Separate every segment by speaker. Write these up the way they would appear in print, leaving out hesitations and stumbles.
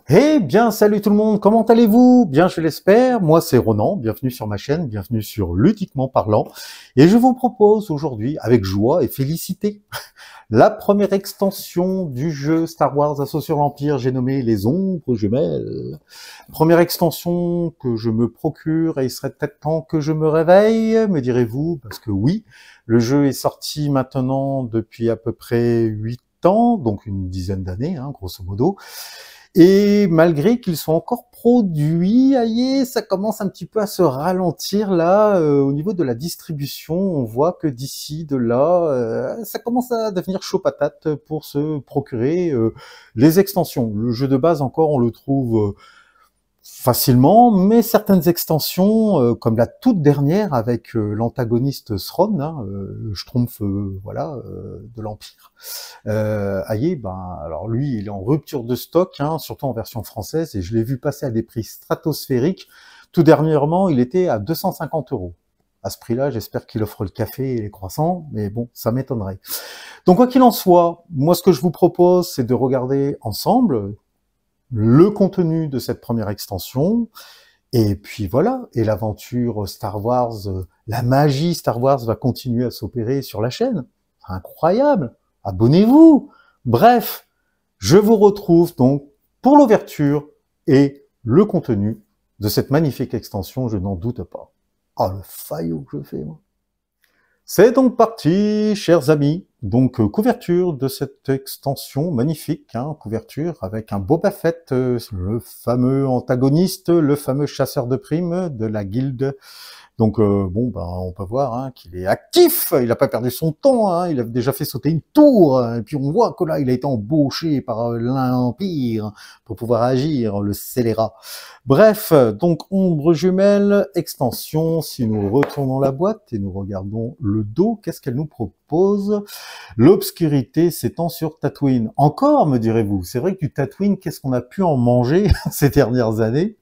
Speaker 1: Eh bien, salut tout le monde, comment allez-vous? Bien, je l'espère. Moi, c'est Ronan. Bienvenue sur ma chaîne, bienvenue sur Ludiquement Parlant. Et je vous propose aujourd'hui, avec joie et félicité, la première extension du jeu Star Wars Assaut sur l'Empire. J'ai nommé les Ombres Jumelles. Première extension que je me procure et il serait peut-être temps que je me réveille, me direz-vous, parce que oui, le jeu est sorti maintenant depuis à peu près 8 ans, donc une dizaine d'années, hein, grosso modo. Et malgré qu'ils soient encore produits, aïe, ça commence un petit peu à se ralentir là au niveau de la distribution. On voit que d'ici, de là, ça commence à devenir chaud patate pour se procurer les extensions. Le jeu de base encore, on le trouve facilement, mais certaines extensions, comme la toute dernière avec l'antagoniste Thrawn, hein, le Schtroumpf, voilà, de l'Empire. Aïe, ben, alors lui, il est en rupture de stock, hein, surtout en version française, et je l'ai vu passer à des prix stratosphériques. Tout dernièrement, il était à 250 €. À ce prix-là, j'espère qu'il offre le café et les croissants, mais bon, ça m'étonnerait. Donc, quoi qu'il en soit, moi, ce que je vous propose, c'est de regarder ensemble le contenu de cette première extension, et puis voilà, et l'aventure Star Wars, la magie Star Wars va continuer à s'opérer sur la chaîne. C'est incroyable. Abonnez-vous. Bref, je vous retrouve donc pour l'ouverture et le contenu de cette magnifique extension, je n'en doute pas. Oh, le faillot que je fais, moi. C'est donc parti, chers amis. Donc, couverture de cette extension magnifique, hein, couverture avec un Boba Fett, le fameux antagoniste, le fameux chasseur de primes de la guilde. Donc, bon, ben, on peut voir hein, qu'il est actif, il n'a pas perdu son temps, hein, il a déjà fait sauter une tour, hein, et puis on voit que là, il a été embauché par l'Empire pour pouvoir agir, le scélérat. Bref, donc ombre jumelle, extension, si nous retournons la boîte et nous regardons le dos, qu'est-ce qu'elle nous propose? L'obscurité s'étend sur Tatooine. Encore, me direz-vous, c'est vrai que du Tatooine, qu'est-ce qu'on a pu en manger ces dernières années?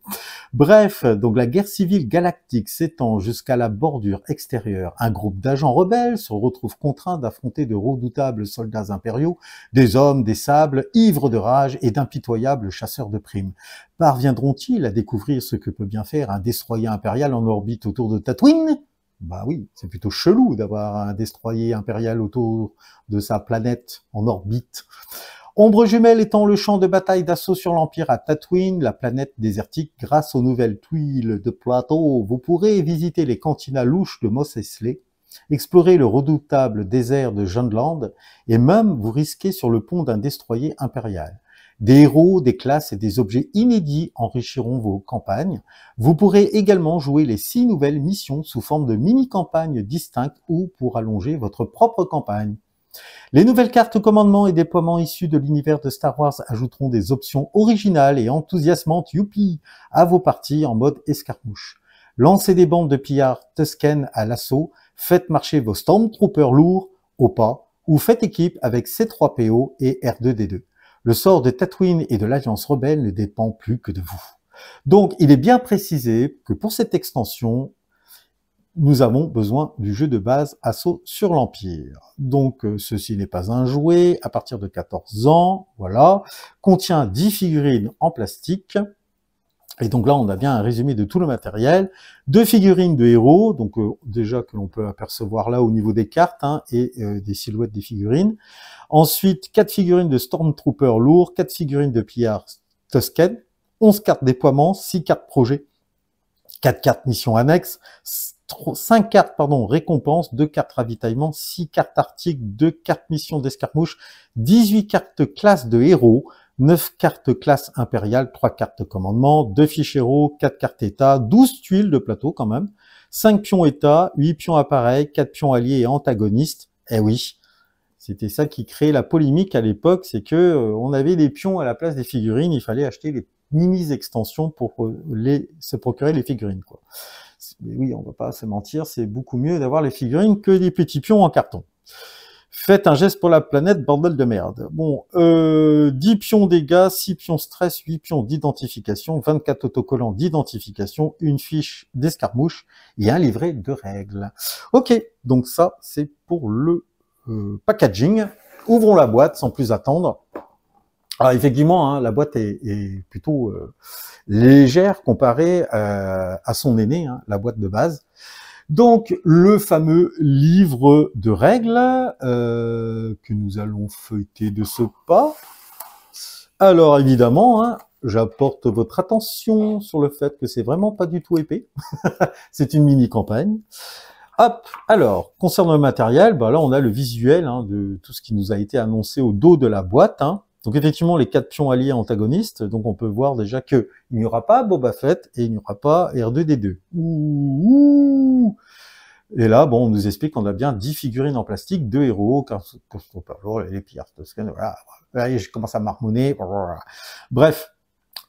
Speaker 1: Bref, donc la guerre civile galactique s'étend jusqu'à la bordure extérieure. Un groupe d'agents rebelles se retrouve contraint d'affronter de redoutables soldats impériaux, des hommes, des sables, ivres de rage et d'impitoyables chasseurs de primes. Parviendront-ils à découvrir ce que peut bien faire un destroyer impérial en orbite autour de Tatooine? Bah oui, c'est plutôt chelou d'avoir un destroyer impérial autour de sa planète en orbite. Ombre jumelle étant le champ de bataille d'assaut sur l'Empire à Tatooine, la planète désertique, grâce aux nouvelles tuiles de plateau, vous pourrez visiter les cantinas louches de Mos Eisley, explorer le redoutable désert de Jundland, et même vous risquer sur le pont d'un destroyer impérial. Des héros, des classes et des objets inédits enrichiront vos campagnes. Vous pourrez également jouer les 6 nouvelles missions sous forme de mini-campagnes distinctes ou pour allonger votre propre campagne. Les nouvelles cartes commandement et déploiement issues de l'univers de Star Wars ajouteront des options originales et enthousiasmantes, youpi, à vos parties en mode escarmouche. Lancez des bandes de pillards Tusken à l'assaut, faites marcher vos Stormtroopers lourds au pas, ou faites équipe avec C3PO et R2D2. Le sort de Tatooine et de l'Alliance Rebelle ne dépend plus que de vous. Donc, il est bien précisé que pour cette extension, nous avons besoin du jeu de base Assaut sur l'Empire. Donc, ceci n'est pas un jouet, à partir de 14 ans, voilà, contient 10 figurines en plastique, et donc là, on a bien un résumé de tout le matériel, 2 figurines de héros, donc déjà que l'on peut apercevoir là au niveau des cartes, hein, et des silhouettes des figurines. Ensuite, 4 figurines de Stormtrooper lourds, 4 figurines de pillards Tusken, 11 cartes déploiement, 6 cartes projet, 4 cartes mission annexe, 5 cartes récompenses, 2 cartes ravitaillement, 6 cartes arctiques, 2 cartes mission d'escarmouche, 18 cartes classe de héros, 9 cartes classe impériale, 3 cartes commandement, 2 fiches héros, 4 cartes état, 12 tuiles de plateau quand même, 5 pions état, 8 pions appareils, 4 pions alliés et antagonistes. Eh oui, c'était ça qui créait la polémique à l'époque, c'est que on avait des pions à la place des figurines, il fallait acheter les mini-extensions pour se procurer les figurines, quoi. Mais oui, on va pas se mentir, c'est beaucoup mieux d'avoir les figurines que des petits pions en carton. Faites un geste pour la planète, bordel de merde. Bon, 10 pions dégâts, 6 pions stress, 8 pions d'identification, 24 autocollants d'identification, une fiche d'escarmouche et un livret de règles. Ok, donc ça, c'est pour le packaging. Ouvrons la boîte sans plus attendre. Alors effectivement, hein, la boîte est plutôt légère comparée à son aîné, hein, la boîte de base. Donc le fameux livre de règles que nous allons feuilleter de ce pas. Alors évidemment, hein, j'apporte votre attention sur le fait que c'est vraiment pas du tout épais. C'est une mini campagne. Hop, alors, concernant le matériel, bah là on a le visuel hein, de tout ce qui nous a été annoncé au dos de la boîte. Hein. Donc effectivement, les 4 pions alliés antagonistes, donc on peut voir déjà que il n'y aura pas Boba Fett et il n'y aura pas R2D2. Ouh. Et là, bon, on nous explique qu'on a bien 10 figurines en plastique, 2 héros, les pillards, voilà. Là, je commence à marmonner. Bref.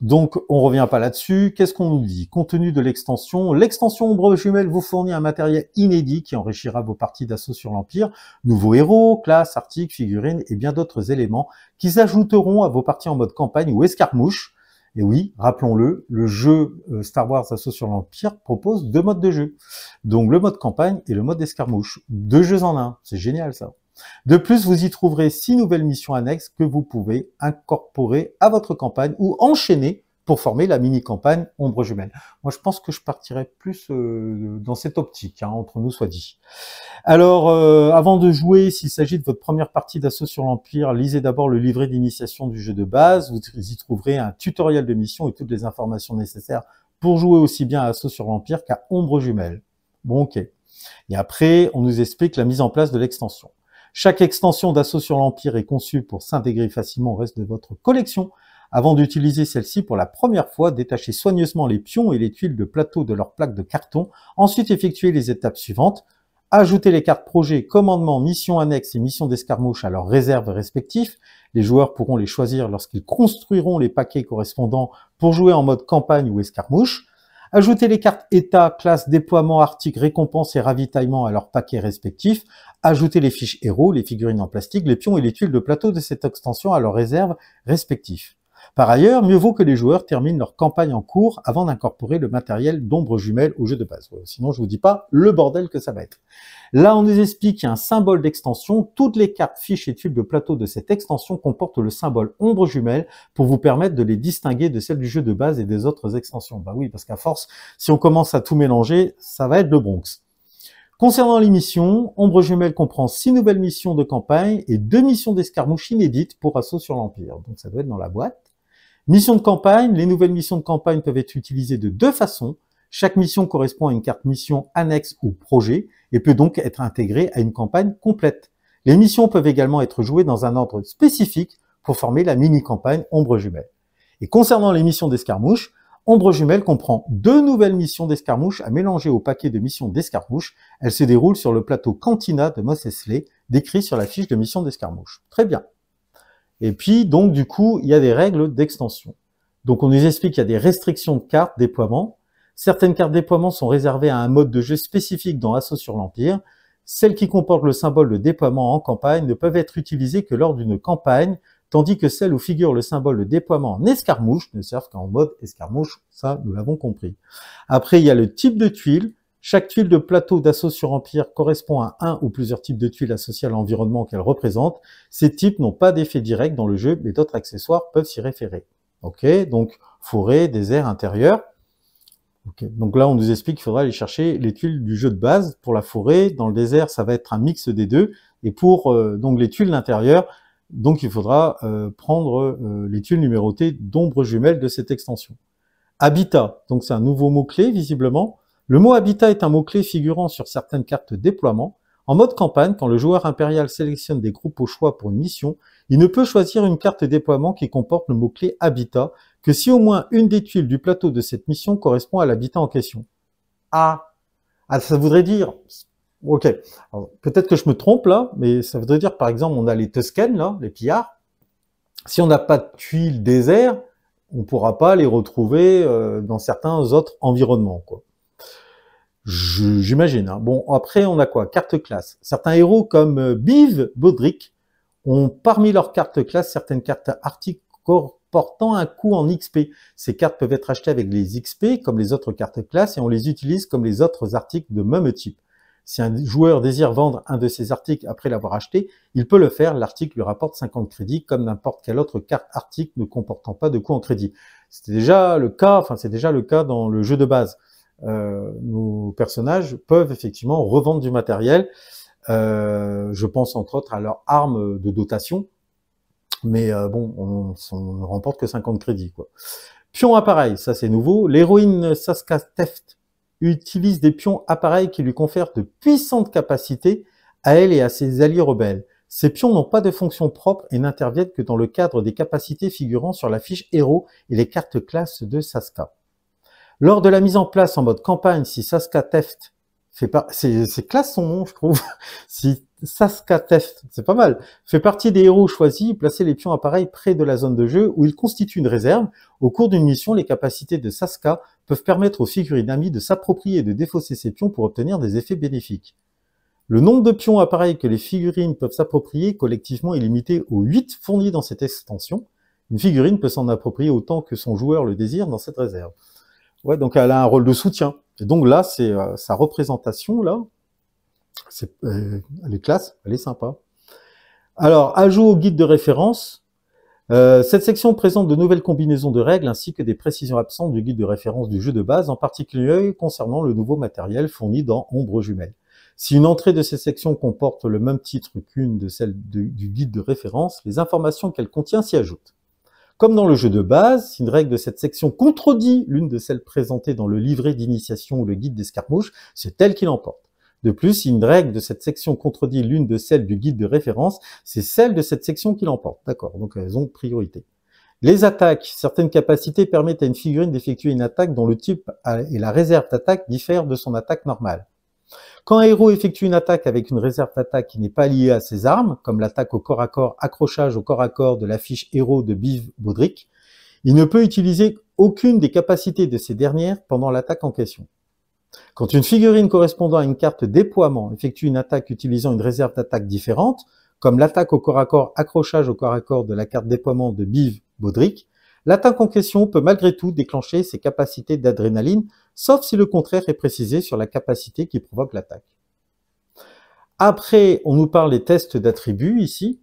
Speaker 1: Donc, on revient pas là-dessus. Qu'est-ce qu'on nous dit? Compte tenu de l'extension Ombre Jumelle vous fournit un matériel inédit qui enrichira vos parties d'assaut sur l'Empire. Nouveaux héros, classes, articles, figurines et bien d'autres éléments qui s'ajouteront à vos parties en mode campagne ou escarmouche. Et oui, rappelons-le, le jeu Star Wars Assaut sur l'Empire propose 2 modes de jeu. Donc, le mode campagne et le mode escarmouche. 2 jeux en un. C'est génial, ça. De plus, vous y trouverez 6 nouvelles missions annexes que vous pouvez incorporer à votre campagne ou enchaîner pour former la mini-campagne Ombre Jumelle. Moi, je pense que je partirais plus dans cette optique, hein, entre nous soit dit. Alors, avant de jouer, s'il s'agit de votre première partie d'assaut sur l'Empire, lisez d'abord le livret d'initiation du jeu de base. Vous y trouverez un tutoriel de mission et toutes les informations nécessaires pour jouer aussi bien à Assaut sur l'Empire qu'à Ombre Jumelle. Bon, ok. Et après, on nous explique la mise en place de l'extension. Chaque extension d'Assaut sur l'Empire est conçue pour s'intégrer facilement au reste de votre collection. Avant d'utiliser celle-ci pour la première fois, détachez soigneusement les pions et les tuiles de plateau de leur plaque de carton. Ensuite, effectuez les étapes suivantes. Ajoutez les cartes projet, commandement, mission annexe et mission d'escarmouche à leurs réserves respectifs. Les joueurs pourront les choisir lorsqu'ils construiront les paquets correspondants pour jouer en mode campagne ou escarmouche. Ajoutez les cartes état, classe, déploiement, articles, récompenses et ravitaillement à leurs paquets respectifs. Ajoutez les fiches héros, les figurines en plastique, les pions et les tuiles de plateau de cette extension à leurs réserves respectifs. Par ailleurs, mieux vaut que les joueurs terminent leur campagne en cours avant d'incorporer le matériel d'Ombre Jumelle au jeu de base. Sinon, je vous dis pas le bordel que ça va être. Là, on nous explique qu'il y a un symbole d'extension. Toutes les cartes, fiches et tuiles de plateau de cette extension comportent le symbole Ombre Jumelle pour vous permettre de les distinguer de celles du jeu de base et des autres extensions. Bah oui, parce qu'à force, si on commence à tout mélanger, ça va être le Bronx. Concernant les missions, Ombre Jumelle comprend 6 nouvelles missions de campagne et 2 missions d'escarmouche inédites pour Assaut sur l'Empire. Donc ça doit être dans la boîte. Mission de campagne, les nouvelles missions de campagne peuvent être utilisées de 2 façons. Chaque mission correspond à une carte mission annexe ou projet et peut donc être intégrée à une campagne complète. Les missions peuvent également être jouées dans un ordre spécifique pour former la mini-campagne Ombre Jumelle. Et concernant les missions d'escarmouche, Ombre Jumelle comprend 2 nouvelles missions d'escarmouche à mélanger au paquet de missions d'escarmouche. Elles se déroulent sur le plateau Cantina de Mos Eisley, décrit sur la fiche de mission d'escarmouche. Très bien. Et puis, donc, du coup, il y a des règles d'extension. Donc, on nous explique qu'il y a des restrictions de cartes déploiement. Certaines cartes déploiement sont réservées à un mode de jeu spécifique dans Assaut sur l'Empire. Celles qui comportent le symbole de déploiement en campagne ne peuvent être utilisées que lors d'une campagne, tandis que celles où figure le symbole de déploiement en escarmouche ne servent qu'en mode escarmouche. Ça, nous l'avons compris. Après, il y a le type de tuile. Chaque tuile de plateau d'Assaut sur Empire correspond à un ou plusieurs types de tuiles associées à l'environnement qu'elle représente. Ces types n'ont pas d'effet direct dans le jeu, mais d'autres accessoires peuvent s'y référer. Ok, donc forêt, désert, intérieur. Okay. Donc là, on nous explique qu'il faudra aller chercher les tuiles du jeu de base. Pour la forêt, dans le désert, ça va être un mix des deux. Et pour donc les tuiles d'intérieur, donc il faudra prendre les tuiles numérotées d'Ombre Jumelle de cette extension. Habitat, donc c'est un nouveau mot-clé visiblement. Le mot habitat est un mot-clé figurant sur certaines cartes déploiement. En mode campagne, quand le joueur impérial sélectionne des groupes au choix pour une mission, il ne peut choisir une carte déploiement qui comporte le mot-clé habitat que si au moins une des tuiles du plateau de cette mission correspond à l'habitat en question. Ah, ça voudrait dire... Ok, peut-être que je me trompe là, mais ça voudrait dire par exemple on a les Tusken là, les pillards. Si on n'a pas de tuiles désert, on ne pourra pas les retrouver dans certains autres environnements, quoi. J'imagine. Hein. Bon, après, on a quoi? Carte classe. Certains héros comme Biv Bodrick ont parmi leurs cartes classe certaines cartes articles portant un coût en XP. Ces cartes peuvent être achetées avec les XP comme les autres cartes classe et on les utilise comme les autres articles de même type. Si un joueur désire vendre un de ses articles après l'avoir acheté, il peut le faire, l'article lui rapporte 50 crédits comme n'importe quelle autre carte article ne comportant pas de coût en crédit. C'est déjà le cas dans le jeu de base. Nos personnages peuvent effectivement revendre du matériel. Je pense entre autres à leur arme de dotation, mais bon, on ne remporte que 50 crédits, quoi. Pion appareil, ça c'est nouveau. L'héroïne Saskia Teft utilise des pions appareils qui lui confèrent de puissantes capacités à elle et à ses alliés rebelles. Ces pions n'ont pas de fonction propre et n'interviennent que dans le cadre des capacités figurant sur la fiche héros et les cartes classes de Saskia. Lors de la mise en place en mode campagne, si Saskia Teft c'est classe son nom, je trouve. Si Saskia Teft, c'est pas mal, fait partie des héros choisis, placez les pions appareils près de la zone de jeu où ils constituent une réserve. Au cours d'une mission, les capacités de Saskia peuvent permettre aux figurines amies de s'approprier et de défausser ces pions pour obtenir des effets bénéfiques. Le nombre de pions appareils que les figurines peuvent s'approprier collectivement est limité aux 8 fournis dans cette extension. Une figurine peut s'en approprier autant que son joueur le désire dans cette réserve. Ouais, donc elle a un rôle de soutien. Et donc là, c'est sa représentation, là, elle est classe, elle est sympa. Alors, ajout au guide de référence. Cette section présente de nouvelles combinaisons de règles ainsi que des précisions absentes du guide de référence du jeu de base, en particulier concernant le nouveau matériel fourni dans Ombre Jumelle. Si une entrée de cette section comporte le même titre qu'une de celles du guide de référence, les informations qu'elle contient s'y ajoutent. Comme dans le jeu de base, si une règle de cette section contredit l'une de celles présentées dans le livret d'initiation ou le guide d'escarmouche, c'est elle qui l'emporte. De plus, si une règle de cette section contredit l'une de celles du guide de référence, c'est celle de cette section qui l'emporte. D'accord, donc elles ont priorité. Les attaques. Certaines capacités permettent à une figurine d'effectuer une attaque dont le type et la réserve d'attaque diffèrent de son attaque normale. Quand un héros effectue une attaque avec une réserve d'attaque qui n'est pas liée à ses armes, comme l'attaque au corps à corps, accrochage au corps à corps de la fiche héros de Biv Baudric, il ne peut utiliser aucune des capacités de ces dernières pendant l'attaque en question. Quand une figurine correspondant à une carte déploiement effectue une attaque utilisant une réserve d'attaque différente, comme l'attaque au corps à corps, accrochage au corps à corps de la carte déploiement de Biv Baudric, l'attaque en question peut malgré tout déclencher ses capacités d'adrénaline, sauf si le contraire est précisé sur la capacité qui provoque l'attaque. Après, on nous parle des tests d'attributs ici.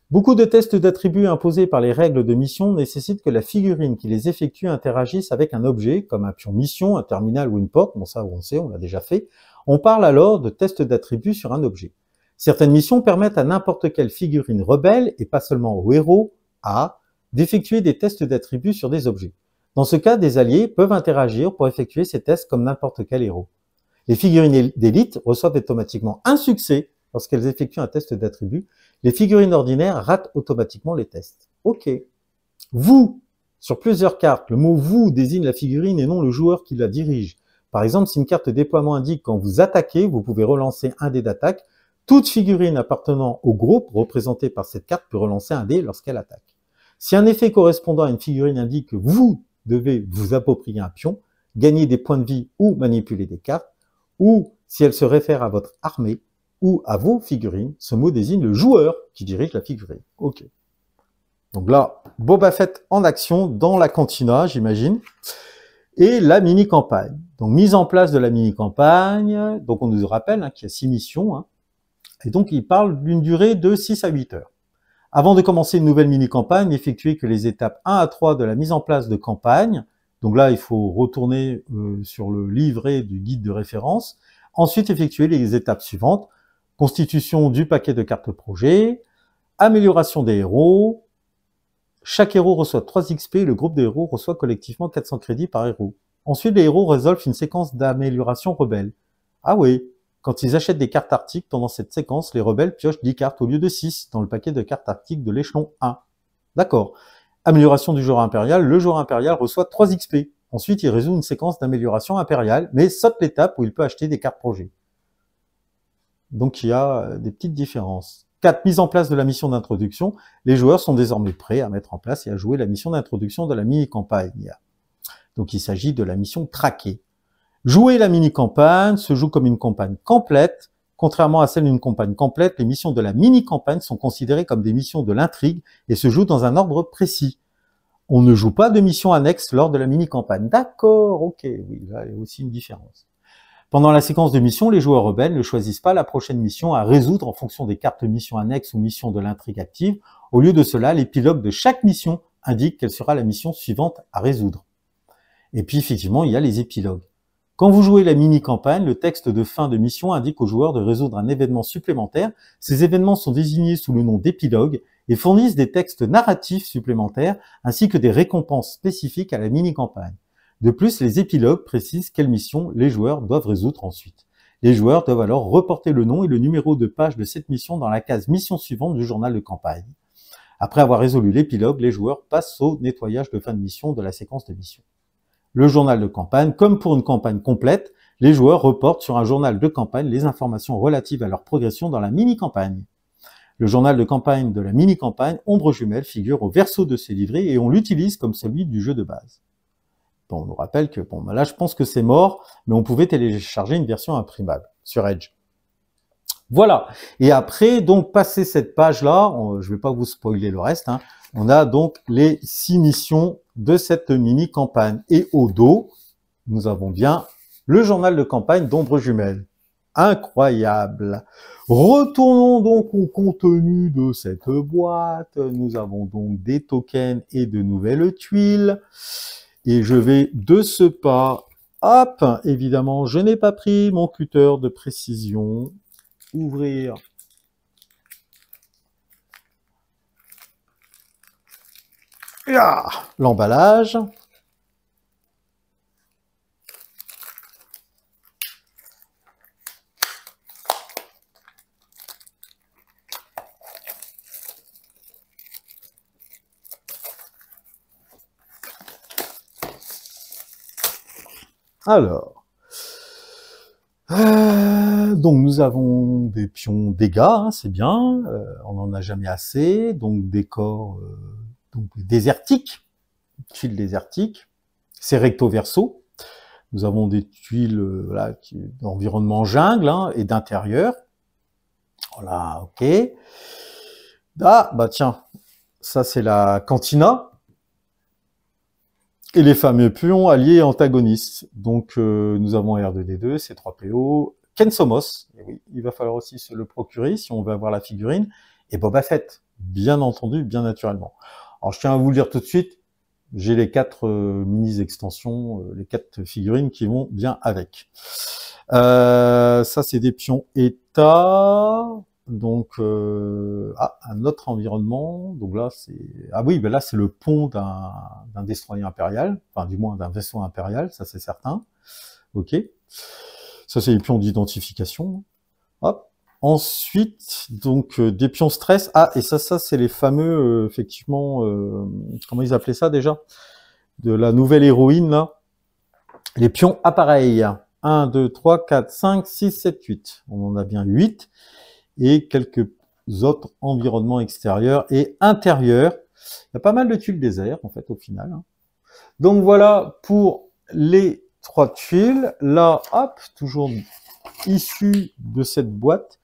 Speaker 1: Beaucoup de tests d'attributs imposés par les règles de mission nécessitent que la figurine qui les effectue interagisse avec un objet, comme un pion mission, un terminal ou une porte. Bon, ça, on sait, on l'a déjà fait. On parle alors de tests d'attributs sur un objet. Certaines missions permettent à n'importe quelle figurine rebelle, et pas seulement au héros, d'effectuer des tests d'attributs sur des objets. Dans ce cas, des alliés peuvent interagir pour effectuer ces tests comme n'importe quel héros. Les figurines d'élite reçoivent automatiquement un succès lorsqu'elles effectuent un test d'attribut. Les figurines ordinaires ratent automatiquement les tests. Ok. Vous, sur plusieurs cartes, le mot « vous » désigne la figurine et non le joueur qui la dirige. Par exemple, si une carte déploiement indique quand vous attaquez, vous pouvez relancer un dé d'attaque. Toute figurine appartenant au groupe représentée par cette carte peut relancer un dé lorsqu'elle attaque. Si un effet correspondant à une figurine indique que vous devez vous approprier un pion, gagner des points de vie ou manipuler des cartes, ou si elle se réfère à votre armée ou à vos figurines, ce mot désigne le joueur qui dirige la figurine. Ok. Donc là, Boba Fett en action dans la cantina, j'imagine. Et la mini-campagne. Donc mise en place de la mini-campagne. Donc on nous rappelle qu'il y a 6 missions. Et donc il parle d'une durée de 6 à 8 heures. Avant de commencer une nouvelle mini-campagne, n'effectuez que les étapes 1 à 3 de la mise en place de campagne. Donc là, il faut retourner sur le livret du guide de référence. Ensuite, effectuer les étapes suivantes. Constitution du paquet de cartes projet, amélioration des héros. Chaque héros reçoit 3 XP et le groupe de héros reçoit collectivement 400 crédits par héros. Ensuite, les héros résolvent une séquence d'amélioration rebelle. Ah oui, quand ils achètent des cartes arctiques pendant cette séquence, les rebelles piochent 10 cartes au lieu de 6 dans le paquet de cartes arctiques de l'échelon 1. D'accord. Amélioration du joueur impérial, le joueur impérial reçoit 3 XP. Ensuite, il résout une séquence d'amélioration impériale, mais saute l'étape où il peut acheter des cartes projet. Donc il y a des petites différences. 4. Mise en place de la mission d'introduction. Les joueurs sont désormais prêts à mettre en place et à jouer la mission d'introduction de la mini-campagne. Donc il s'agit de la mission traquée. Jouer la mini-campagne se joue comme une campagne complète. Contrairement à celle d'une campagne complète, les missions de la mini-campagne sont considérées comme des missions de l'intrigue et se jouent dans un ordre précis. On ne joue pas de missions annexes lors de la mini-campagne. D'accord, ok, oui, là il y a aussi une différence. Pendant la séquence de mission, les joueurs rebelles ne choisissent pas la prochaine mission à résoudre en fonction des cartes mission annexes ou mission de l'intrigue active. Au lieu de cela, l'épilogue de chaque mission indique quelle sera la mission suivante à résoudre. Et puis effectivement, il y a les épilogues. Quand vous jouez la mini-campagne, le texte de fin de mission indique aux joueurs de résoudre un événement supplémentaire. Ces événements sont désignés sous le nom d'épilogue et fournissent des textes narratifs supplémentaires ainsi que des récompenses spécifiques à la mini-campagne. De plus, les épilogues précisent quelle mission les joueurs doivent résoudre ensuite. Les joueurs doivent alors reporter le nom et le numéro de page de cette mission dans la case mission suivante du journal de campagne. Après avoir résolu l'épilogue, les joueurs passent au nettoyage de fin de mission de la séquence de mission. Le journal de campagne, comme pour une campagne complète, les joueurs reportent sur un journal de campagne les informations relatives à leur progression dans la mini-campagne. Le journal de campagne de la mini-campagne Ombre Jumelle figure au verso de ces livrets et on l'utilise comme celui du jeu de base. Bon, on nous rappelle que, bon, là je pense que c'est mort, mais on pouvait télécharger une version imprimable sur Edge. Voilà. Et après, donc, passer cette page-là, je ne vais pas vous spoiler le reste, hein, on a donc les 6 missions de cette mini-campagne. Et au dos, nous avons bien le journal de campagne d'Ombre Jumelle. Incroyable. Retournons donc au contenu de cette boîte. Nous avons donc des tokens et de nouvelles tuiles. Et je vais de ce pas, hop, évidemment, je n'ai pas pris mon cutter de précision. Ouvrir. L'emballage. Alors, donc nous avons des pions dégâts, hein, c'est bien, on n'en a jamais assez, donc décor donc désertique, tuiles désertiques, c'est recto verso. Nous avons des tuiles voilà, d'environnement jungle hein, et d'intérieur. Voilà, ok. Ah, bah tiens, ça c'est la cantina. Et les fameux pions alliés antagonistes. Donc nous avons R2D2, C3PO, Ken Somos, et oui, il va falloir aussi se le procurer si on veut avoir la figurine, et Boba Fett, bien entendu, bien naturellement. Alors je tiens à vous le dire tout de suite, j'ai les 4 mini-extensions, les 4 figurines qui vont bien avec. Ça c'est des pions état, donc un autre environnement, donc là c'est... Ah oui, ben là c'est le pont d'un destroyer impérial, enfin du moins d'un vaisseau impérial, ça c'est certain. Ok. Ça c'est les pions d'identification. Hop. Ensuite, donc des pions stress. Ah, et ça c'est les fameux, effectivement, comment ils appelaient ça déjà? De la nouvelle héroïne, là. Les pions appareils. 1, 2, 3, 4, 5, 6, 7, 8. On en a bien 8. Et quelques autres environnements extérieurs et intérieurs. Il y a pas mal de tuiles désert, en fait, au final. Hein. Donc voilà pour les 3 tuiles. Là, hop, toujours issu de cette boîte.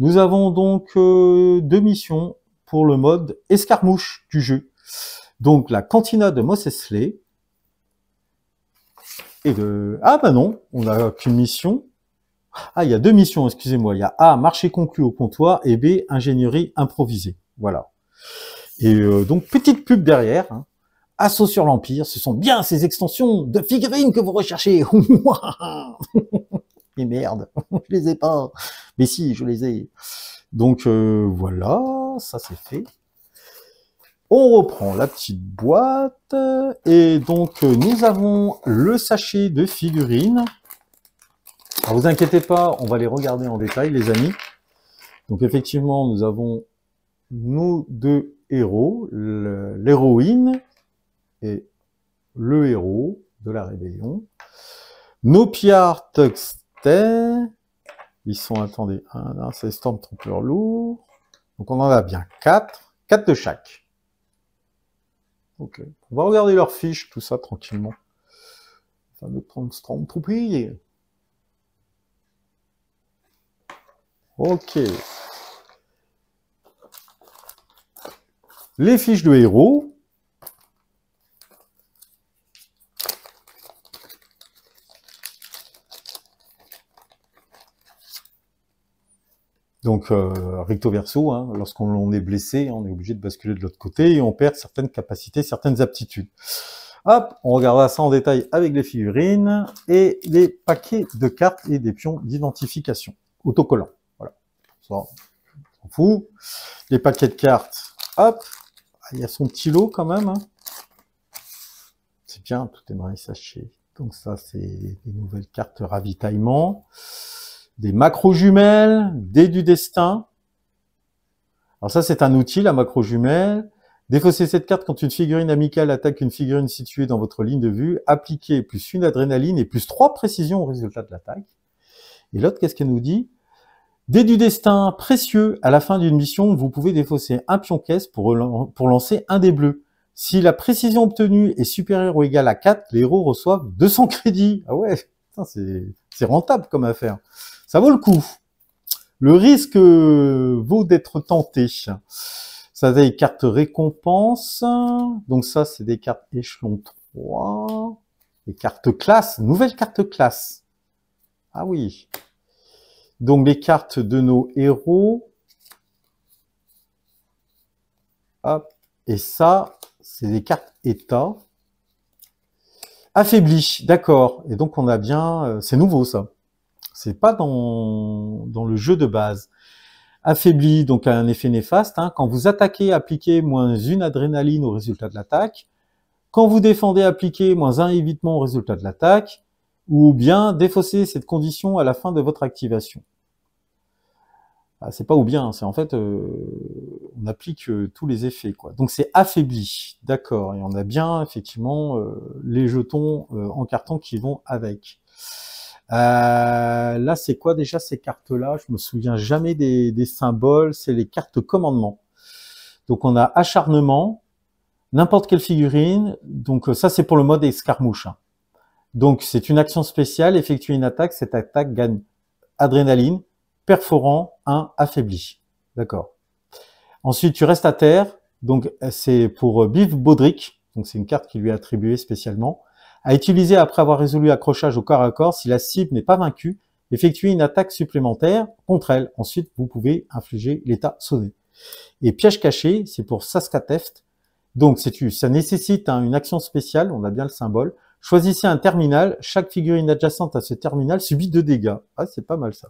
Speaker 1: Nous avons donc 2 missions pour le mode escarmouche du jeu. Donc la cantina de Mos Eisley. Et de... Ah bah non, on n'a qu'une mission. Ah, il y a 2 missions, excusez-moi. Il y a A, marché conclu au comptoir, et B, ingénierie improvisée. Voilà. Et donc, petite pub derrière. Hein. Assaut sur l'Empire, ce sont bien ces extensions de figurines que vous recherchez. Mais merde, je les ai pas. Mais si, je les ai. Donc voilà, ça c'est fait. On reprend la petite boîte. Et donc, nous avons le sachet de figurines. Alors, vous inquiétez pas, on va les regarder en détail, les amis. Donc, effectivement, nous avons nos 2 héros, l'héroïne et le héros de la rébellion. Nos pillards Tungsten, ils sont, attendez, c'est Stormtrooper lourd. Donc, on en a bien 4, 4 de chaque. Ok, on va regarder leurs fiches, tout ça, tranquillement. Fameux Stormtrooper. Ok. Les fiches de héros. Donc recto verso, hein, lorsqu'on est blessé, on est obligé de basculer de l'autre côté et on perd certaines capacités, certaines aptitudes. Hop, on regardera ça en détail avec les figurines et les paquets de cartes et des pions d'identification autocollants. Voilà, ça, on s'en fout. Les paquets de cartes, hop, il y a son petit lot quand même. Hein. C'est bien, tout est dans les sachets. Donc ça, c'est des nouvelles cartes ravitaillement. Des macro jumelles, dés du destin. Alors ça, c'est un outil, la macro jumelle. Défaussez cette carte quand une figurine amicale attaque une figurine située dans votre ligne de vue. Appliquez plus une adrénaline et plus 3 précisions au résultat de l'attaque. Et l'autre, qu'est-ce qu'elle nous dit? Dés du destin précieux. À la fin d'une mission, vous pouvez défausser un pion caisse pour lancer un dé bleu. Si la précision obtenue est supérieure ou égale à 4, les héros reçoivent 200 crédits. Ah ouais, c'est rentable comme affaire. Ça vaut le coup. Le risque vaut d'être tenté. Ça, c'est des cartes récompenses. Donc ça, c'est des cartes échelon 3. Des cartes classe, nouvelle carte classe. Ah oui. Donc les cartes de nos héros. Hop. Et ça, c'est des cartes état. Affaibli, d'accord. Et donc on a bien... c'est nouveau ça. C'est pas dans le jeu de base. Affaibli, donc un effet néfaste. Hein. Quand vous attaquez, appliquez moins 1 adrénaline au résultat de l'attaque. Quand vous défendez, appliquez moins 1 évitement au résultat de l'attaque. Ou bien défaussez cette condition à la fin de votre activation. Ah, c'est pas ou bien, c'est en fait, on applique tous les effets, quoi. Donc c'est affaibli, d'accord. Et on a bien effectivement les jetons en carton qui vont avec. Là, c'est quoi déjà ces cartes-là? Je me souviens jamais des symboles. C'est les cartes commandement. Donc on a acharnement, n'importe quelle figurine. Donc ça, c'est pour le mode escarmouche. Hein. Donc c'est une action spéciale. Effectuer une attaque. Cette attaque gagne adrénaline, perforant, 1, affaibli. D'accord. Ensuite, tu restes à terre. Donc c'est pour Biff Baudric. Donc c'est une carte qui lui est attribuée spécialement. À utiliser après avoir résolu accrochage au corps à corps, si la cible n'est pas vaincue, effectuez une attaque supplémentaire contre elle. Ensuite, vous pouvez infliger l'état sonné. Et piège caché, c'est pour Saskateft. Donc, ça nécessite une action spéciale, on a bien le symbole. Choisissez un terminal, chaque figurine adjacente à ce terminal subit 2 dégâts. Ah, c'est pas mal ça.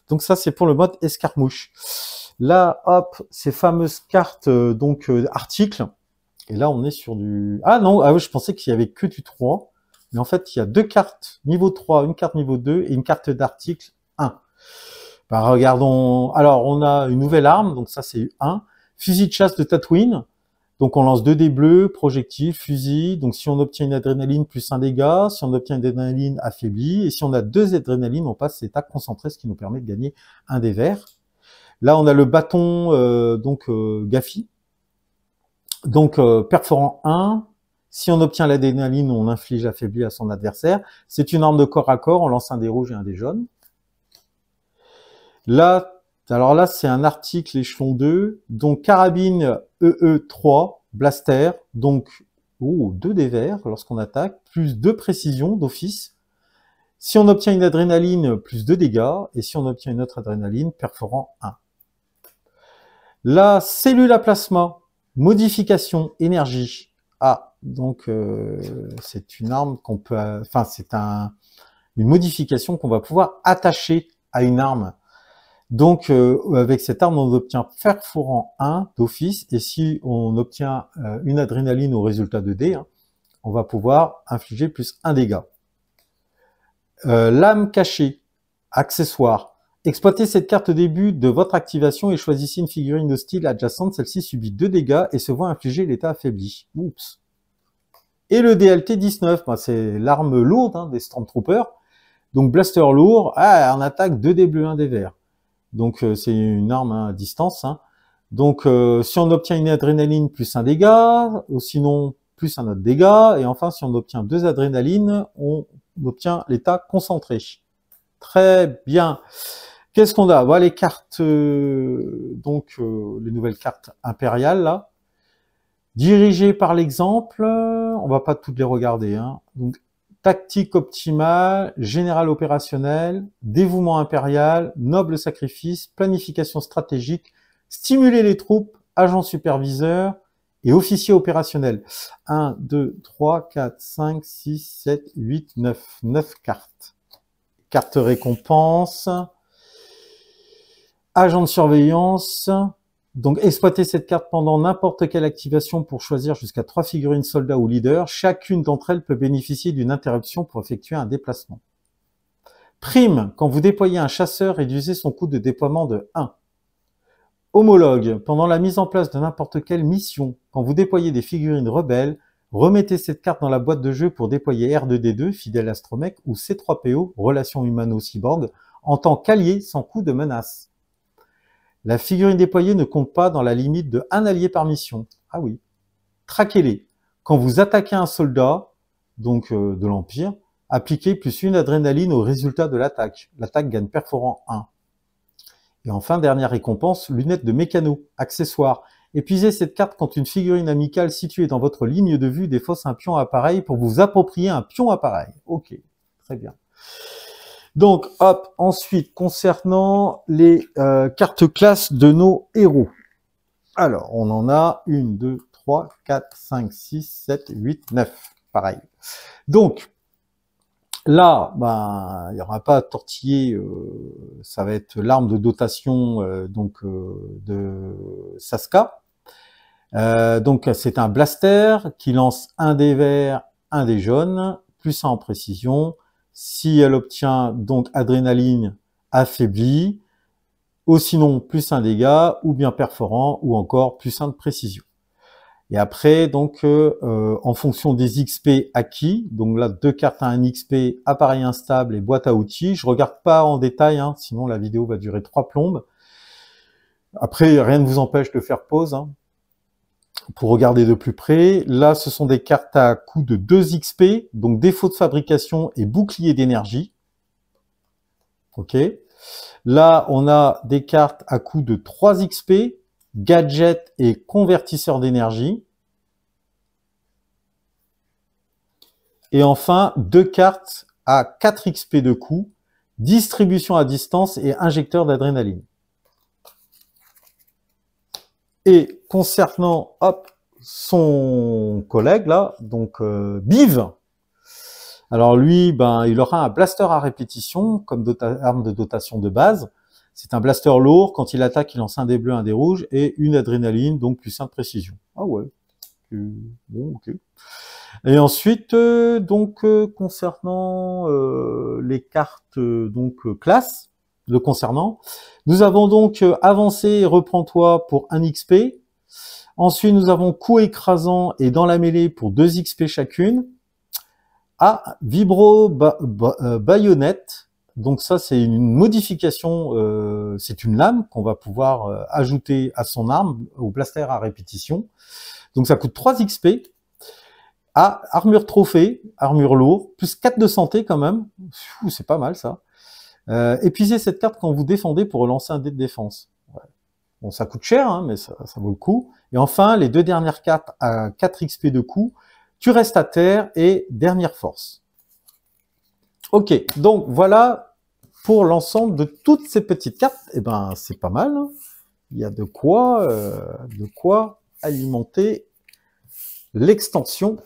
Speaker 1: Donc ça, c'est pour le mode escarmouche. Là, hop, ces fameuses cartes, articles. Et là, on est sur du... Ah non, ah oui, je pensais qu'il y avait que du 3. Mais en fait, il y a 2 cartes niveau 3, une carte niveau 2 et une carte d'article 1. Ben, regardons. Alors, on a une nouvelle arme. Donc ça, c'est 1. Fusil de chasse de Tatooine. Donc on lance 2 dés bleus, projectiles, fusil. Donc si on obtient une adrénaline plus 1 dégât, si on obtient une adrénaline affaiblie, et si on a 2 adrénalines, on passe l'état concentré, ce qui nous permet de gagner un dé vert. Là, on a le bâton Gaffy. Donc perforant 1. Si on obtient l'adrénaline, on inflige affaibli à son adversaire. C'est une arme de corps à corps, on lance un dé rouge et un dé jaune. Là, alors là, c'est un article échelon 2. Donc carabine EE3, blaster. Donc 2 dés verts lorsqu'on attaque, plus 2 précisions d'office. Si on obtient une adrénaline, plus 2 dégâts. Et si on obtient une autre adrénaline, perforant 1. La cellule à plasma, modification, énergie. Ah, donc c'est une arme qu'on peut... Enfin, c'est une modification qu'on va pouvoir attacher à une arme. Donc, avec cette arme, on obtient perforant 1 d'office. Et si on obtient une adrénaline au résultat de dés, hein, on va pouvoir infliger plus 1 dégât. Lame cachée, accessoire. Exploitez cette carte au début de votre activation et choisissez une figurine hostile adjacente. Celle-ci subit 2 dégâts et se voit infliger l'état affaibli. Oups. Et le DLT 19, ben c'est l'arme lourde hein, des Stormtroopers. Donc blaster lourd, en attaque 2 dés bleus, 1 dé vert. Donc c'est une arme à distance. Hein. Donc si on obtient une adrénaline plus 1 dégât, ou sinon plus un autre dégât, et enfin si on obtient 2 adrénalines, on obtient l'état concentré. Très bien. Qu'est-ce qu'on a? Voilà les cartes, les nouvelles cartes impériales là. Dirigées par l'exemple, on va pas toutes les regarder. Hein. Donc tactique optimale, général opérationnel, dévouement impérial, noble sacrifice, planification stratégique, stimuler les troupes, agent superviseur et officier opérationnel. 1, 2, 3, 4, 5, 6, 7, 8, 9. 9 cartes. Carte récompense. Agent de surveillance. Donc, exploitez cette carte pendant n'importe quelle activation pour choisir jusqu'à 3 figurines soldats ou leaders. Chacune d'entre elles peut bénéficier d'une interruption pour effectuer un déplacement. Prime, quand vous déployez un chasseur, réduisez son coût de déploiement de 1. Homologue, pendant la mise en place de n'importe quelle mission, quand vous déployez des figurines rebelles, remettez cette carte dans la boîte de jeu pour déployer R2D2, fidèle astromech, ou C3PO, relation humano-cyborg, en tant qu'allié sans coût de menace. La figurine déployée ne compte pas dans la limite de 1 allié par mission. Ah oui. Traquez-les. Quand vous attaquez un soldat, donc de l'Empire, appliquez plus 1 adrénaline au résultat de l'attaque. L'attaque gagne perforant 1. Et enfin, dernière récompense, lunettes de mécano, accessoires. Épuisez cette carte quand une figurine amicale située dans votre ligne de vue défausse un pion appareil pour vous approprier un pion appareil. Ok, très bien. Donc, hop, ensuite, concernant les cartes classes de nos héros. Alors, on en a 1, 2, 3, 4, 5, 6, 7, 8, 9. Pareil. Donc, là, ben, il n'y aura pas à tortiller, ça va être l'arme de dotation de Saska. Donc, c'est un blaster qui lance un dé vert, un dé jaune, plus 1 en précision. Si elle obtient donc adrénaline affaiblie, ou sinon plus 1 dégât, ou bien perforant, ou encore plus 1 de précision. Et après, donc, en fonction des XP acquis, donc là, 2 cartes à 1 XP, appareil instable et boîte à outils. Je regarde pas en détail, hein, sinon la vidéo va durer 3 plombes. Après, rien ne vous empêche de faire pause, hein, pour regarder de plus près. Là, ce sont des cartes à coût de 2 XP, donc défaut de fabrication et bouclier d'énergie. Ok. Là, on a des cartes à coût de 3 XP, gadget et convertisseur d'énergie. Et enfin, 2 cartes à 4 XP de coût, distribution à distance et injecteur d'adrénaline. Et concernant son collègue là, donc Biv, alors lui, ben, il aura un blaster à répétition comme arme de dotation de base. C'est un blaster lourd. Quand il attaque, il lance un dé bleu, un dé rouge et 1 adrénaline, donc plus 1 de précision. Ah ouais. Bon, ok. Et ensuite, concernant les cartes classes, le concernant, nous avons donc avancé et reprends-toi pour 1 XP. Ensuite, nous avons coup écrasant et dans la mêlée pour 2 XP chacune. Ah, vibro baïonnette. Donc ça, c'est une modification, c'est une lame qu'on va pouvoir ajouter à son arme, au blaster à répétition. Donc ça coûte 3 XP. Ah, armure trophée, armure lourde, plus 4 de santé quand même. C'est pas mal ça. Épuisez cette carte quand vous défendez pour relancer un dé de défense. Ouais. Bon, ça coûte cher, hein, mais ça vaut le coup. Et enfin, les 2 dernières cartes à 4 XP de coût. Tu restes à terre et dernière force. Ok, donc voilà pour l'ensemble de toutes ces petites cartes. Eh ben, c'est pas mal. Hein. Il y a de quoi alimenter l'extension.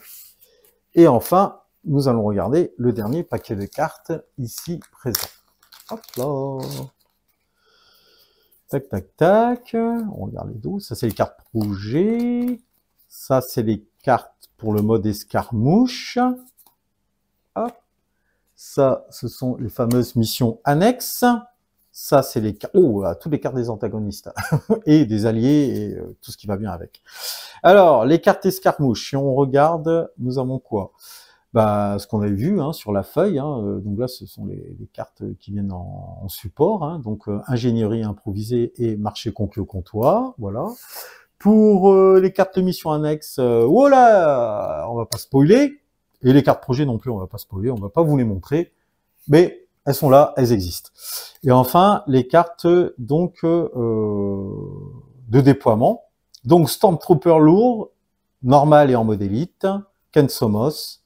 Speaker 1: Et enfin, nous allons regarder le dernier paquet de cartes ici présent. Hop là. Tac, tac, tac. On regarde les dos. Ça, c'est les cartes projet. Ça, c'est les cartes pour le mode escarmouche. Hop. Ça, ce sont les fameuses missions annexes. Ça, c'est les cartes... Oh, toutes les cartes des antagonistes. et des alliés et tout ce qui va bien avec. Alors, les cartes escarmouches. Si on regarde, nous avons quoi? Bah, ce qu'on avait vu hein, sur la feuille. Hein, donc là, ce sont les cartes qui viennent en support. Hein, donc, ingénierie improvisée et marché conclu au comptoir. Voilà. Pour les cartes de mission annexes, voilà, on va pas spoiler. Et les cartes projet non plus, on va pas spoiler, on va pas vous les montrer. Mais elles sont là, elles existent. Et enfin, les cartes donc de déploiement. Donc Stormtrooper lourd, normal et en mode élite, Ken Somos,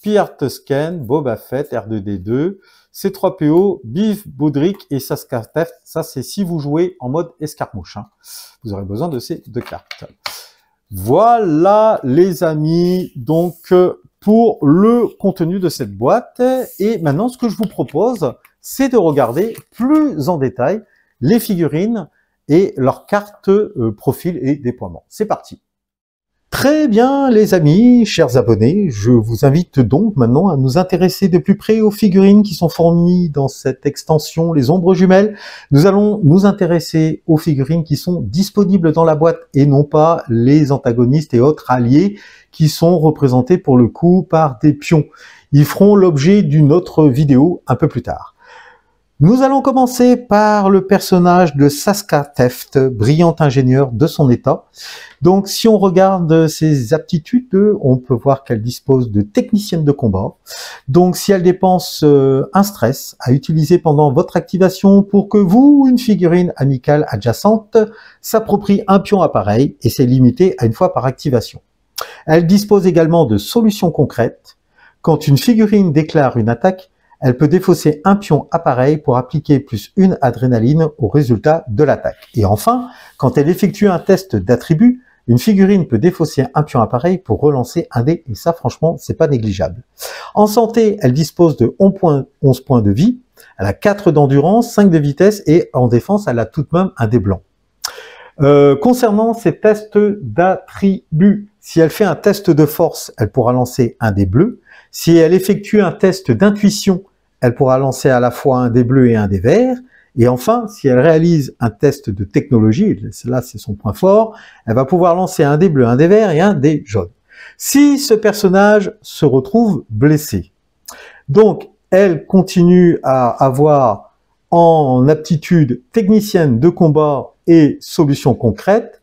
Speaker 1: Spear Tusken, Boba Fett, R2D2, C3PO, Bif Bodrick et Saska Teft. Ça, c'est si vous jouez en mode escarmouche. Hein. Vous aurez besoin de ces 2 cartes. Voilà, les amis, donc pour le contenu de cette boîte. Et maintenant, ce que je vous propose, c'est de regarder plus en détail les figurines et leurs cartes profil et déploiement. C'est parti. Très bien les amis, chers abonnés, je vous invite donc maintenant à nous intéresser de plus près aux figurines qui sont fournies dans cette extension, les ombres jumelles. Nous allons nous intéresser aux figurines qui sont disponibles dans la boîte et non pas les antagonistes et autres alliés qui sont représentés pour le coup par des pions. Ils feront l'objet d'une autre vidéo un peu plus tard. Nous allons commencer par le personnage de Saska Teft, brillante ingénieure de son état. Donc, si on regarde ses aptitudes, on peut voir qu'elle dispose de technicienne de combat. Donc, si elle dépense un stress à utiliser pendant votre activation pour que vous, une figurine amicale adjacente, s'approprie un pion appareil, et c'est limité à une fois par activation. Elle dispose également de solutions concrètes. Quand une figurine déclare une attaque, elle peut défausser un pion appareil pour appliquer plus 1 adrénaline au résultat de l'attaque. Et enfin, quand elle effectue un test d'attribut, une figurine peut défausser un pion appareil pour relancer un dé, et ça franchement, c'est pas négligeable. En santé, elle dispose de 11 points de vie, elle a 4 d'endurance, 5 de vitesse, et en défense, elle a tout de même un dé blanc. Concernant ses tests d'attribut, si elle fait un test de force, elle pourra lancer un dé bleu. Si elle effectue un test d'intuition, elle pourra lancer à la fois un dé bleu et un dé vert. Et enfin, si elle réalise un test de technologie, là c'est son point fort, elle va pouvoir lancer un dé bleu, un dé vert et un dé jaune. Si ce personnage se retrouve blessé, donc elle continue à avoir en aptitude technicienne de combat et solutions concrètes.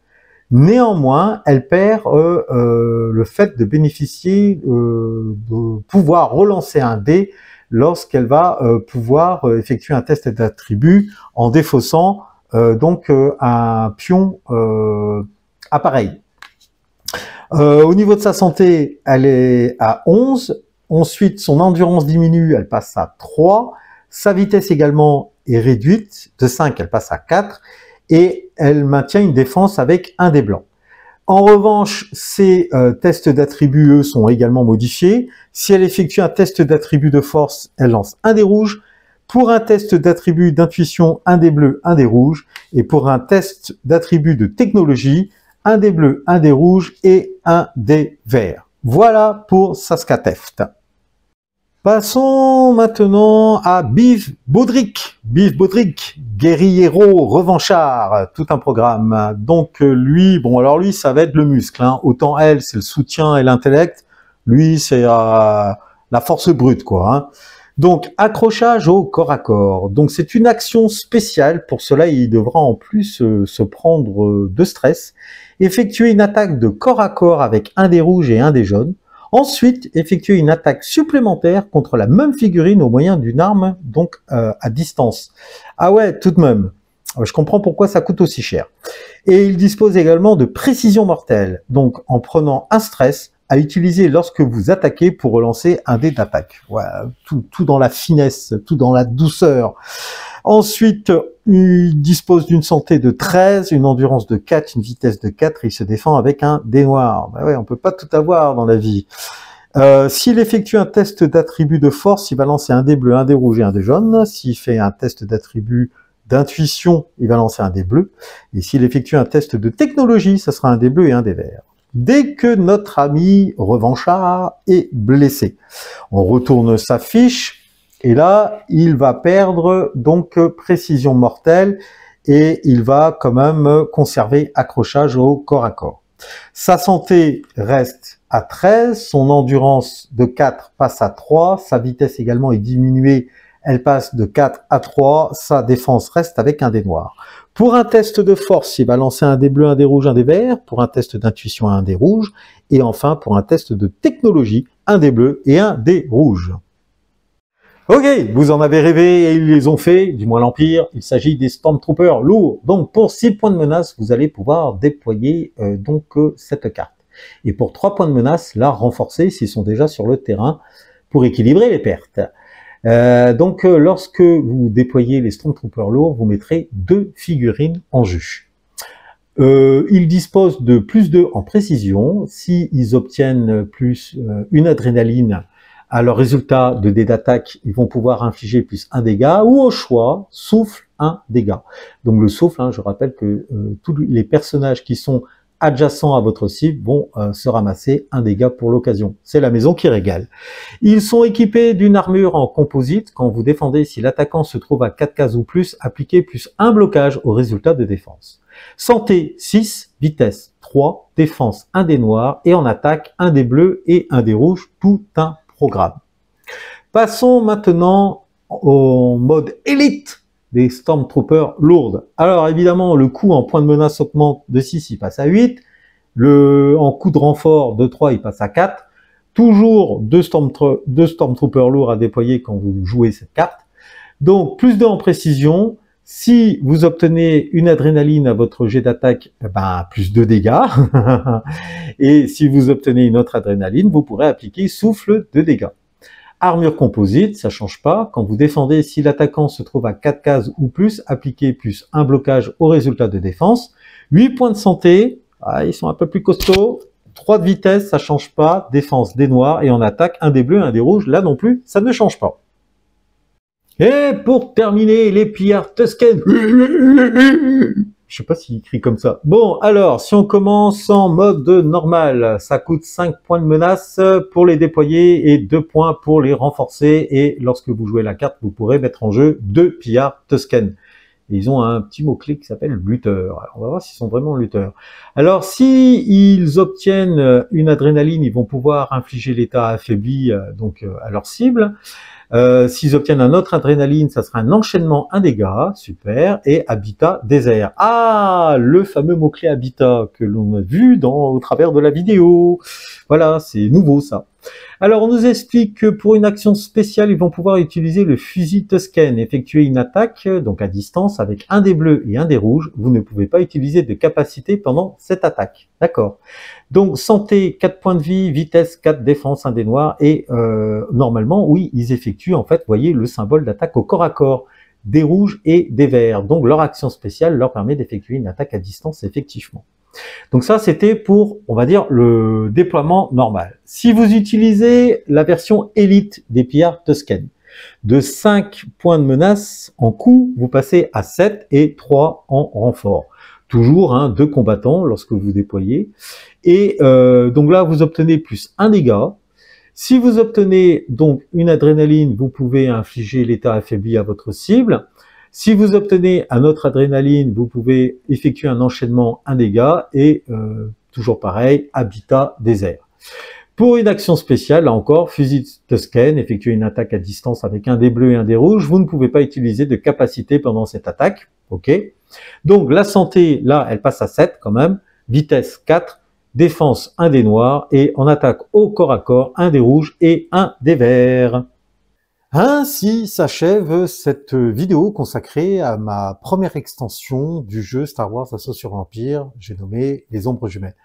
Speaker 1: Néanmoins, elle perd le fait de bénéficier de pouvoir relancer un dé lorsqu'elle va pouvoir effectuer un test d'attribut en défaussant donc un pion appareil. Au niveau de sa santé, elle est à 11. Ensuite, son endurance diminue, elle passe à 3. Sa vitesse également est réduite. De 5, elle passe à 4. Et elle maintient une défense avec un dé blanc. En revanche, ses tests d'attribut, eux, sont également modifiés. Si elle effectue un test d'attribut de force, elle lance un dé rouge. Pour un test d'attribut d'intuition, un dé bleu, un dé rouge. Et pour un test d'attribut de technologie, un dé bleu, un dé rouge et un dé vert. Voilà pour Saska Teft. Passons maintenant à Bif Bodrick. Bif Bodrick, guerriero revanchard, tout un programme. Donc lui, bon alors lui ça va être le muscle. Hein. Autant elle c'est le soutien et l'intellect, lui c'est la force brute quoi. Hein. Donc accrochage au corps à corps. Donc c'est une action spéciale. Pour cela il devra en plus se prendre de stress. Effectuer une attaque de corps à corps avec un dé rouge et un dé jaune. Ensuite, effectuer une attaque supplémentaire contre la même figurine au moyen d'une arme, donc à distance. Ah ouais, tout de même. Je comprends pourquoi ça coûte aussi cher. Et il dispose également de précision mortelle, donc en prenant un stress à utiliser lorsque vous attaquez pour relancer un dé d'attaque. Voilà, tout dans la finesse, tout dans la douceur. Ensuite, il dispose d'une santé de 13, une endurance de 4, une vitesse de 4, et il se défend avec un dé noir. Ben ouais, on peut pas tout avoir dans la vie. S'il effectue un test d'attribut de force, il va lancer un dé bleu, un dé rouge et un dé jaune. S'il fait un test d'attribut d'intuition, il va lancer un dé bleu. Et s'il effectue un test de technologie, ça sera un dé bleu et un dé vert. Dès que notre ami revanchard est blessé, on retourne sa fiche. Et là, il va perdre donc précision mortelle et il va quand même conserver accrochage au corps à corps. Sa santé reste à 13, son endurance de 4 passe à 3, sa vitesse également est diminuée, elle passe de 4 à 3, sa défense reste avec un dé noir. Pour un test de force, il va lancer un dé bleu, un dé rouge, un dé vert, pour un test d'intuition, un dé rouge, et enfin pour un test de technologie, un dé bleu et un dé rouge. Ok, vous en avez rêvé et ils les ont fait, du moins l'Empire, il s'agit des Stormtroopers lourds. Donc pour 6 points de menace, vous allez pouvoir déployer cette carte. Et pour 3 points de menace, la renforcer s'ils sont déjà sur le terrain. pour équilibrer les pertes. Donc, lorsque vous déployez les Stormtroopers lourds, vous mettrez 2 figurines en jeu. Ils disposent de plus 2 en précision. S'ils obtiennent plus une adrénaline à leur résultat de dés d'attaque, ils vont pouvoir infliger plus 1 dégât, ou au choix, souffle 1 dégât. Donc le souffle, hein, je rappelle que tous les personnages qui sont adjacents à votre cible vont se ramasser 1 dégât pour l'occasion. C'est la maison qui régale. Ils sont équipés d'une armure en composite. Quand vous défendez, si l'attaquant se trouve à 4 cases ou plus, appliquez plus 1 blocage au résultat de défense. Santé 6, vitesse 3, défense 1 dé noir, et en attaque 1 dé bleu et 1 dé rouge, tout un programme. Passons maintenant au mode élite des Stormtroopers lourdes. Alors évidemment, le coût en points de menace augmente de 6, il passe à 8. En coût de renfort de 3, il passe à 4. Toujours 2 Stormtroopers lourds à déployer quand vous jouez cette carte. Donc plus 2 en précision. Si vous obtenez une adrénaline à votre jet d'attaque, plus 2 dégâts. Et si vous obtenez une autre adrénaline, vous pourrez appliquer souffle de dégâts. Armure composite, ça change pas. Quand vous défendez, si l'attaquant se trouve à 4 cases ou plus, appliquez plus 1 blocage au résultat de défense. 8 points de santé, ils sont un peu plus costauds. 3 de vitesse, ça change pas. Défense des noirs, et en attaque 1 des bleus, 1 des rouges. Là non plus, ça ne change pas. Et pour terminer, les pillards Tusken. Je sais pas s'il crie comme ça. Bon, alors, si on commence en mode normal, ça coûte 5 points de menace pour les déployer et 2 points pour les renforcer. Et lorsque vous jouez la carte, vous pourrez mettre en jeu 2 pillards Tusken. Et ils ont un petit mot-clé qui s'appelle lutteur. Alors, on va voir s'ils sont vraiment lutteurs. Alors, si ils obtiennent une adrénaline, ils vont pouvoir infliger l'état affaibli à leur cible. S'ils obtiennent un autre adrénaline, ça sera un enchaînement, 1 dégât, super, et habitat désert. Ah, le fameux mot-clé habitat que l'on a vu au travers de la vidéo. Voilà, c'est nouveau ça. Alors, on nous explique que pour une action spéciale, ils vont pouvoir utiliser le fusil Tusken, effectuer une attaque, donc à distance, avec 1 dé bleu et 1 dé rouge. Vous ne pouvez pas utiliser de capacité pendant cette attaque. D'accord. Donc, santé, 4 points de vie, vitesse 4, défense 1 dé noir, et normalement, oui, ils effectuent, en fait, vous voyez, le symbole d'attaque au corps à corps, des rouges et des verts. Donc, leur action spéciale leur permet d'effectuer une attaque à distance, effectivement. Donc ça, c'était pour, on va dire, le déploiement normal. Si vous utilisez la version élite des pillards Tusken, de 5 points de menace en coût, vous passez à 7 et 3 en renfort. Toujours 2 combattants lorsque vous déployez. Et donc là, vous obtenez plus 1 dégât. Si vous obtenez donc une adrénaline, vous pouvez infliger l'état affaibli à votre cible. Si vous obtenez un autre adrénaline, vous pouvez effectuer un enchaînement, 1 dégât, et toujours pareil, habitat désert. Pour une action spéciale, là encore, fusil Tusken, effectuer une attaque à distance avec 1 dé bleu et 1 dé rouge, vous ne pouvez pas utiliser de capacité pendant cette attaque, ok. Donc la santé, là, elle passe à 7 quand même, vitesse 4, défense 1 dé noir, et en attaque au corps à corps, 1 dé rouge et 1 dé vert. Ainsi s'achève cette vidéo consacrée à ma première extension du jeu Star Wars Assaut sur l'Empire, j'ai nommé Les Ombres Jumelles.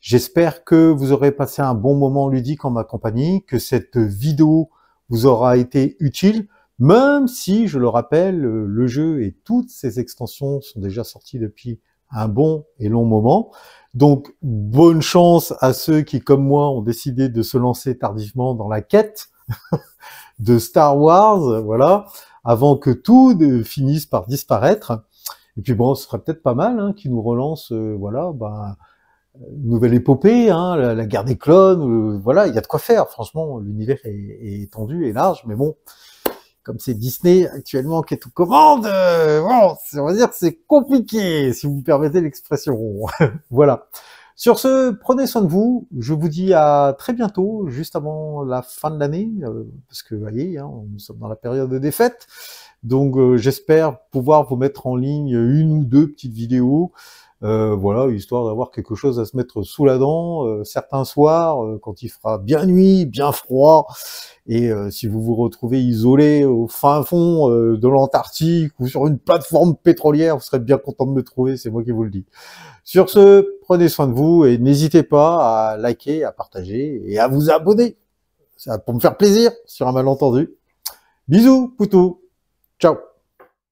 Speaker 1: J'espère que vous aurez passé un bon moment ludique en ma compagnie, que cette vidéo vous aura été utile, même si, je le rappelle, le jeu et toutes ses extensions sont déjà sorties depuis un bon et long moment. Donc, bonne chance à ceux qui, comme moi, ont décidé de se lancer tardivement dans la quête de Star Wars, voilà, avant que tout finisse par disparaître. Et puis bon, ce serait peut-être pas mal qui nous relance, voilà, une nouvelle épopée, la guerre des clones, voilà, il y a de quoi faire. Franchement, l'univers est étendu et large, mais bon, comme c'est Disney actuellement qui est aux commandes, bon, on va dire que c'est compliqué, si vous me permettez l'expression. Voilà. Sur ce, prenez soin de vous. Je vous dis à très bientôt, juste avant la fin de l'année, parce que, vous voyez, nous sommes dans la période des fêtes. Donc, j'espère pouvoir vous mettre en ligne 1 ou 2 petites vidéos, voilà, histoire d'avoir quelque chose à se mettre sous la dent, certains soirs, quand il fera bien nuit, bien froid, et si vous vous retrouvez isolé au fin fond de l'Antarctique ou sur une plateforme pétrolière, vous serez bien content de me trouver, c'est moi qui vous le dis. Sur ce, prenez soin de vous et n'hésitez pas à liker, à partager et à vous abonner. pour me faire plaisir sur un malentendu. Bisous, poutou. Ciao.